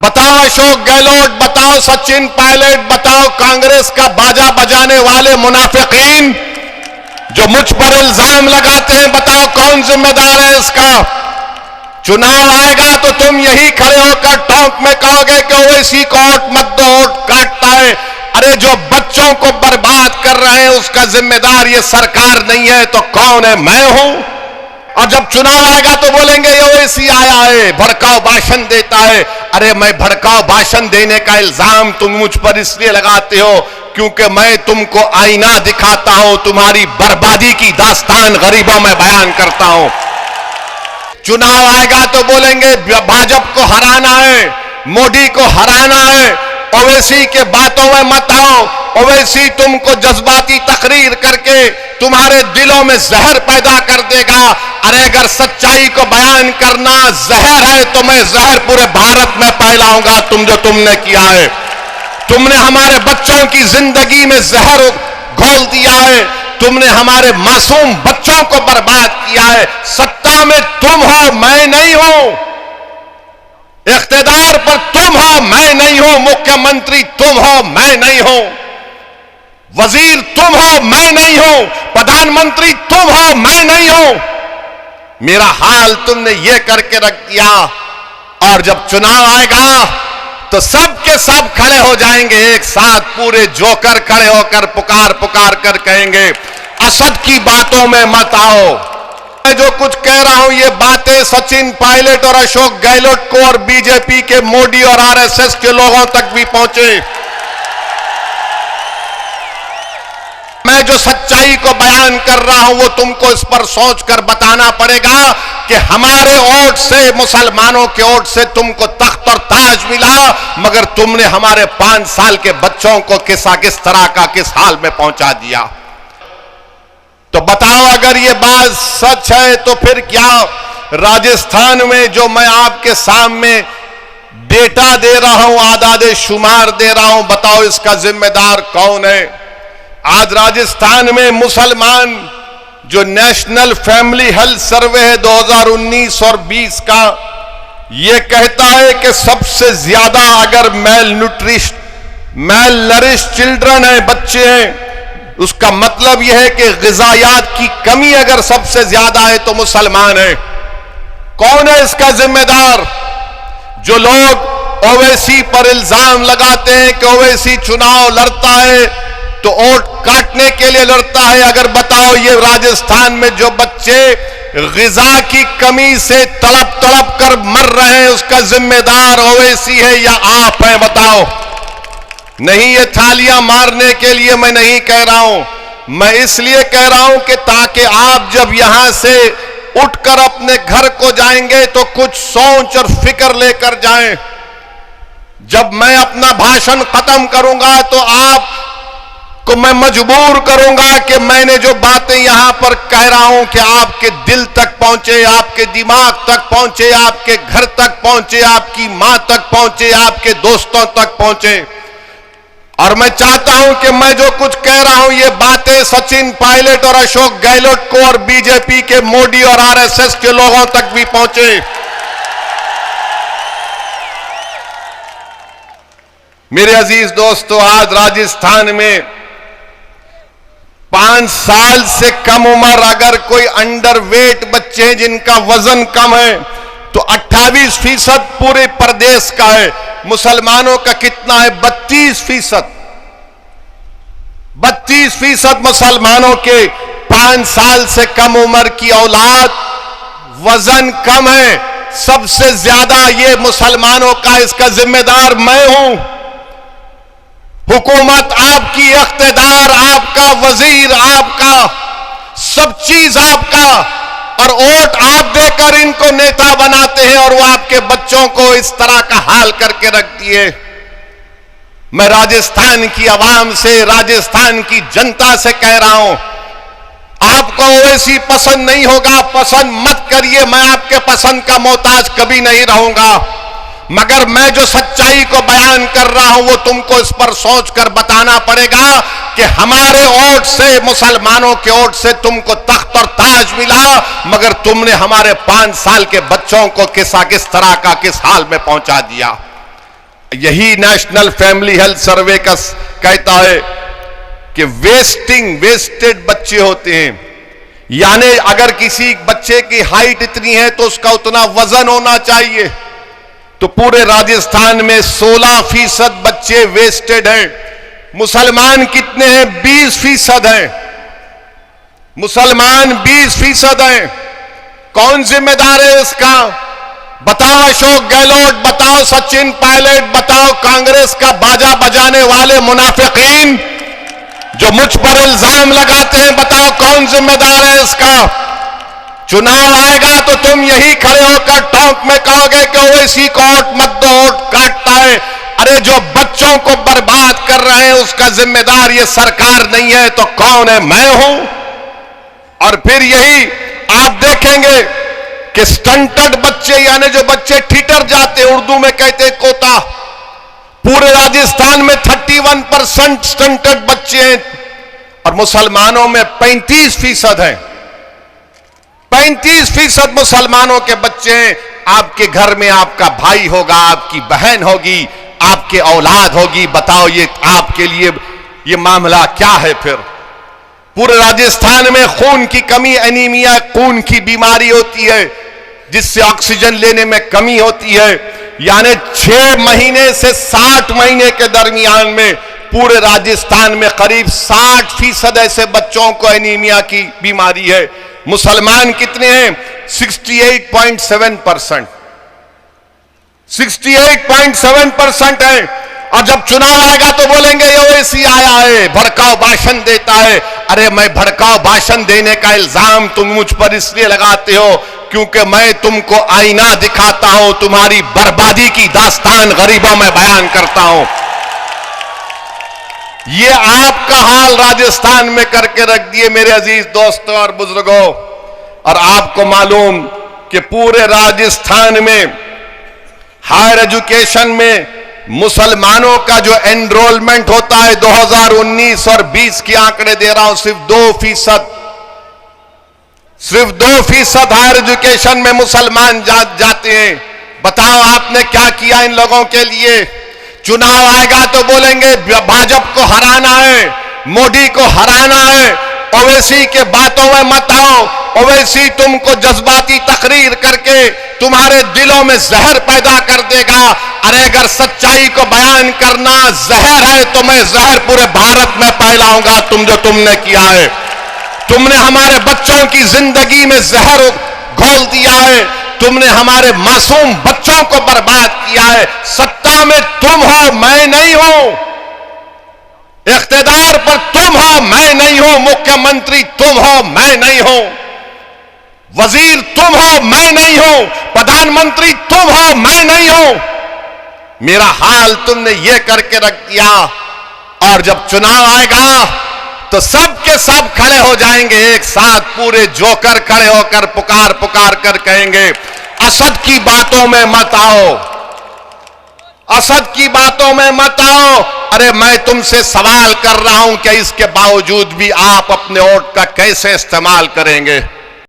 बताओ अशोक गहलोत, बताओ सचिन पायलट, बताओ कांग्रेस का बाजा बजाने वाले मुनाफिकीन जो मुझ पर इल्जाम लगाते हैं, बताओ कौन जिम्मेदार है इसका। चुनाव आएगा तो तुम यही खड़े होकर टोंक में कहोगे कि ओवैसी को वोट मत दो, वोट काटता है। अरे जो बच्चों को बर्बाद कर रहे हैं उसका जिम्मेदार ये सरकार नहीं है तो कौन है? मैं हूं। और जब चुनाव आएगा तो बोलेंगे ये ओवैसी आया है, भड़काऊ भाषण देता है। अरे मैं भड़काऊ भाषण देने का इल्जाम तुम मुझ पर इसलिए लगाते हो क्योंकि मैं तुमको आईना दिखाता हूं, तुम्हारी बर्बादी की दास्तान गरीबों में बयान करता हूं। चुनाव आएगा तो बोलेंगे भाजपा को हराना है, मोदी को हराना है। ओवैसी के बातों में मत आओ। ओवैसी तुमको जज्बाती तकरीर करके तुम्हारे दिलों में जहर पैदा कर देगा। अरे अगर सच्चाई को बयान करना जहर है तो मैं जहर पूरे भारत में फैलाऊंगा। तुमने किया है, तुमने हमारे बच्चों की जिंदगी में जहर घोल दिया है, तुमने हमारे मासूम बच्चों को बर्बाद किया है। सत्ता में तुम हो, मैं नहीं हूं। इख्तिदार पर तुम हो, मैं नहीं हूं। मुख्यमंत्री तुम हो, मैं नहीं हूं। वजीर तुम हो, मैं नहीं हूं। प्रधानमंत्री तुम हो, मैं नहीं हूं। मेरा हाल तुमने ये करके रख दिया। और जब चुनाव आएगा तो सब के सब खड़े हो जाएंगे एक साथ, पूरे जोकर खड़े होकर पुकार पुकार कर कहेंगे असद की बातों में मत आओ। मैं जो कुछ कह रहा हूं ये बातें सचिन पायलट और अशोक गहलोत को और बीजेपी के मोदी और आरएसएस के लोगों तक भी पहुंचे। मैं जो सच्चाई को बयान कर रहा हूं वो तुमको इस पर सोचकर बताना पड़ेगा कि हमारे वोट से, मुसलमानों के वोट से तुमको तख्त और ताज मिला, मगर तुमने हमारे 5 साल के बच्चों को किस तरह का किस हाल में पहुंचा दिया। तो बताओ अगर ये बात सच है तो फिर क्या राजस्थान में जो मैं आपके सामने डेटा दे रहा हूं, आदादे शुमार दे रहा हूं, बताओ इसका जिम्मेदार कौन है? आज राजस्थान में मुसलमान जो नेशनल फैमिली हेल्थ सर्वे है 2019 और 20 का, यह कहता है कि सबसे ज्यादा अगर मेल नरिश चिल्ड्रन है, बच्चे हैं, उसका मतलब यह है कि ग़िज़ायात की कमी अगर सबसे ज्यादा है तो मुसलमान है। कौन है इसका जिम्मेदार? जो लोग ओवैसी पर इल्जाम लगाते हैं कि ओवैसी चुनाव लड़ता है तो वोट काटने के लिए लड़ता है। अगर बताओ ये राजस्थान में जो बच्चे ग़िज़ा की कमी से तड़प तड़प कर मर रहे हैं उसका जिम्मेदार ओवैसी है या आप हैं? बताओ। नहीं, ये थालियां मारने के लिए मैं नहीं कह रहा हूं, मैं इसलिए कह रहा हूं कि ताकि आप जब यहां से उठकर अपने घर को जाएंगे तो कुछ सोच और फिक्र लेकर जाएं। जब मैं अपना भाषण खत्म करूंगा तो आप को मैं मजबूर करूंगा कि मैंने जो बातें यहां पर कह रहा हूं कि आपके दिल तक पहुंचे, आपके दिमाग तक पहुंचे, आपके घर तक पहुंचे, आपकी मां तक पहुंचे, आपके दोस्तों तक पहुंचे। और मैं चाहता हूं कि मैं जो कुछ कह रहा हूं ये बातें सचिन पायलट और अशोक गहलोत को और बीजेपी के मोदी और आरएसएस के लोगों तक भी पहुंचे। मेरे अजीज दोस्तों, आज राजस्थान में 5 साल से कम उम्र अगर कोई अंडरवेट बच्चे हैं जिनका वजन कम है तो 28% पूरे प्रदेश का है। मुसलमानों का कितना है? 32%। 32% मुसलमानों के 5 साल से कम उम्र की औलाद वजन कम है। सबसे ज्यादा ये मुसलमानों का, इसका जिम्मेदार मैं हूं। हुकूमत आपकी, इख्तिदार आपका, वजीर आपका, सब चीज आपका, और वोट आप देकर इनको नेता बनाते हैं और वो आपके बच्चों को इस तरह का हाल करके रख दिए। मैं राजस्थान की आवाम से, राजस्थान की जनता से कह रहा हूं, आपको ओवैसी पसंद नहीं होगा, पसंद मत करिए। मैं आपके पसंद का मोहताज कभी नहीं रहूंगा, मगर मैं जो सच्चाई को बयान कर रहा हूं वो तुमको इस पर सोचकर बताना पड़ेगा कि हमारे वोट से, मुसलमानों के वोट से तुमको तख्त और ताज मिला, मगर तुमने हमारे 5 साल के बच्चों को किस तरह का किस हाल में पहुंचा दिया। यही नेशनल फैमिली हेल्थ सर्वे का कहता है कि वेस्टेड बच्चे होते हैं, यानी अगर किसी बच्चे की हाइट इतनी है तो उसका उतना वजन होना चाहिए। तो पूरे राजस्थान में 16% बच्चे वेस्टेड हैं। मुसलमान कितने हैं? 20% हैं। मुसलमान 20% हैं। कौन जिम्मेदार है इसका? बताओ अशोक गहलोत, बताओ सचिन पायलट, बताओ कांग्रेस का बाजा बजाने वाले मुनाफिकीन जो मुझ पर इल्जाम लगाते हैं, बताओ कौन जिम्मेदार है इसका? चुनाव आएगा तो तुम यही खड़े होकर टोंक में कहोगे कि ओवैसी को वोट मत दो, वोट काटता है। अरे जो बच्चों को बर्बाद कर रहे हैं उसका जिम्मेदार ये सरकार नहीं है तो कौन है? मैं हूं। और फिर यही आप देखेंगे कि स्टंटेड बच्चे, यानी जो बच्चे ठिठर जाते, उर्दू में कहते कोता, पूरे राजस्थान में 31% स्टंटेड बच्चे हैं और मुसलमानों में 35% हैं। 35% मुसलमानों के बच्चे हैं। आपके घर में आपका भाई होगा, आपकी बहन होगी, आपके औलाद होगी। बताओ ये आपके लिए ये मामला क्या है? फिर पूरे राजस्थान में खून की कमी, एनीमिया खून की बीमारी होती है जिससे ऑक्सीजन लेने में कमी होती है। यानी 6 महीने से 60 महीने के दरमियान में पूरे राजस्थान में करीब 60% ऐसे बच्चों को एनीमिया की बीमारी है। मुसलमान कितने हैं? 68.7%। 68.7% है। और जब चुनाव आएगा तो बोलेंगे ये ओवैसी आया है, भड़काऊ भाषण देता है। अरे मैं भड़काऊ भाषण देने का इल्जाम तुम मुझ पर इसलिए लगाते हो क्योंकि मैं तुमको आईना दिखाता हूं, तुम्हारी बर्बादी की दास्तान गरीबों में बयान करता हूं। ये आपका हाल राजस्थान में करके रख दिए मेरे अजीज दोस्तों और बुजुर्गों। और आपको मालूम कि पूरे राजस्थान में हायर एजुकेशन में मुसलमानों का जो एनरोलमेंट होता है 2019 और 20 के आंकड़े दे रहा हूं, सिर्फ 2% हायर एजुकेशन में मुसलमान जाते हैं। बताओ आपने क्या किया इन लोगों के लिए? चुनाव आएगा तो बोलेंगे भाजपा को हराना है, मोदी को हराना है। ओवैसी के बातों में मत आओ। ओवैसी तुमको जज्बाती तकरीर करके तुम्हारे दिलों में जहर पैदा कर देगा। अरे अगर सच्चाई को बयान करना जहर है तो मैं जहर पूरे भारत में फैलाऊंगा। तुमने किया है, तुमने हमारे बच्चों की जिंदगी में जहर घोल दिया है, तुमने हमारे मासूम बच्चों को बर्बाद किया है। सत्ता में तुम हो, मैं नहीं हूं। इख्तिदार पर तुम हो, मैं नहीं हूं। मुख्यमंत्री तुम हो, मैं नहीं हूं। वजीर तुम हो, मैं नहीं हूं। प्रधानमंत्री तुम हो, मैं नहीं हूं। मेरा हाल तुमने ये करके रख दिया। और जब चुनाव आएगा तो सब के सब खड़े हो जाएंगे एक साथ, पूरे जोकर खड़े होकर पुकार पुकार कर कहेंगे असद की बातों में मत आओ, असद की बातों में मत आओ। अरे मैं तुमसे सवाल कर रहा हूं कि इसके बावजूद भी आप अपने वोट का कैसे इस्तेमाल करेंगे?